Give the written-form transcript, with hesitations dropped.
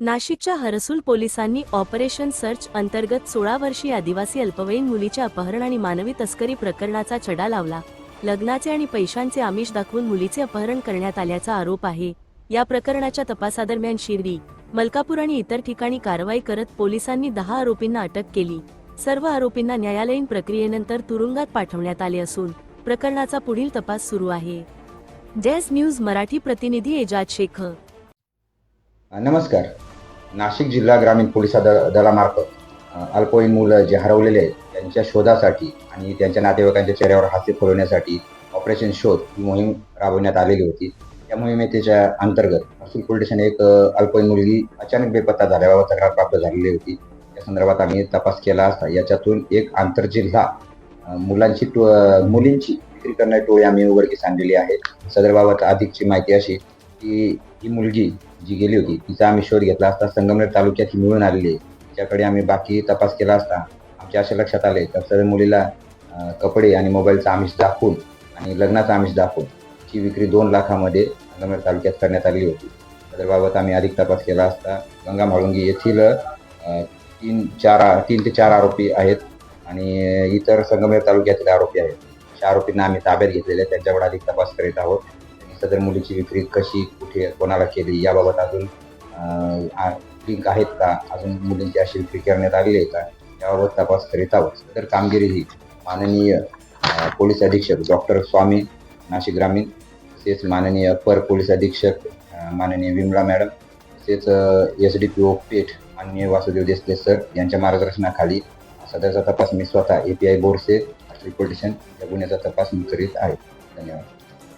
नाशिकच्या हरसूल पोलिसांनी operation search अंतर्गत 16 वर्षीय आदिवासी अल्पवयीन मुलीचे अपहरण आणि मानवी तस्करी प्रकरणाचा छडा लावला। लग्नाचे आणि पैशांचे आमिष दाखवून मुलीचे अपहरण करण्यात आल्याचा आरोप आहे। या प्रकरणाच्या तपासादरम्यान शिर्डी, मलकापूर आणि इतर ठिकाणी कारवाई करत पोलिसांनी 10 आरोपींना अटक केली। सर्व आरोपींना न्यायालयीन प्रक्रियेनंतर तुरुंगात पाठवण्यात आले असून प्रकरणाचा पुढील तपास सुरू आहे। जेएस न्यूज मराठी प्रतिनिधी एजाज शेख। नमस्कार। नाशिक जिल्हा ग्रामीण पोलीस दलामार्फत अल्पवयीन मुलं जे हरवलेले आहेत त्यांच्या शोधासाठी आणि त्यांच्या नातेवाईकांच्या चेहऱ्यावर हास्य फुलवण्यासाठी ऑपरेशन शोध ही मोहीम राबवण्यात आलेली होती। या मोहिमेच्या अंतर्गत हरसूल पोलीस स्टेशन एक अल्पवयीन मुलगी अचानक बेपत्ता झाल्याबाबत तक्रार प्राप्त झालेली होती। या संदर्भात आम्ही तपास केला असता याच्यातून एक आंतरजिल्हा मुलींची विक्री करणारी टोळी आम्ही उघडकीस आणलेली आहे। सदरबाबत अधिकची माहिती अशी की ही मुलगी जी गेली होती तिचा आम्ही शोध घेतला असता संगमनेर तालुक्यात ही मिळून आलेली आहे। तिच्याकडे आम्ही बाकी तपास केला असता आमच्या अशा लक्षात आले तर सर्व मुलीला कपडे आणि मोबाईलचा आमिष दाखवून आणि लग्नाचा आमिष दाखवून ची विक्री 2 लाखामध्ये संगमनेर तालुक्यात करण्यात आली होती। सदरबाबत आम्ही अधिक तपास केला असता गंगा म्हाळुंगी येथील 3 ते 4 आरोपी आहेत आणि इतर संगमनेर तालुक्यातील आरोपी आहेत। अशा आरोपींना आम्ही ताब्यात घेतलेले आहे, त्यांच्याकडे अधिक तपास करीत आहोत। सदर मुलीची विक्री कशी, कुठे, कोणाला केली याबाबत अजून लिंक आहेत का, अजून मुलींची अशी विक्री करण्यात आलेली आहे का याबाबत तपास करीत आहोत। सदर कामगिरी ही माननीय पोलीस अधीक्षक डॉक्टर स्वामी नाशिक ग्रामीण, तसेच माननीय अपर पोलीस अधीक्षक माननीय विमला मॅडम, तसेच SDPO पेठ माननीय वासुदेव देसले सर यांच्या मार्गदर्शनाखाली सदरचा तपास मी स्वतः API बोरसे पोलीस स्टेशन या गुन्ह्याचा तपास मी करीत आहे। धन्यवाद।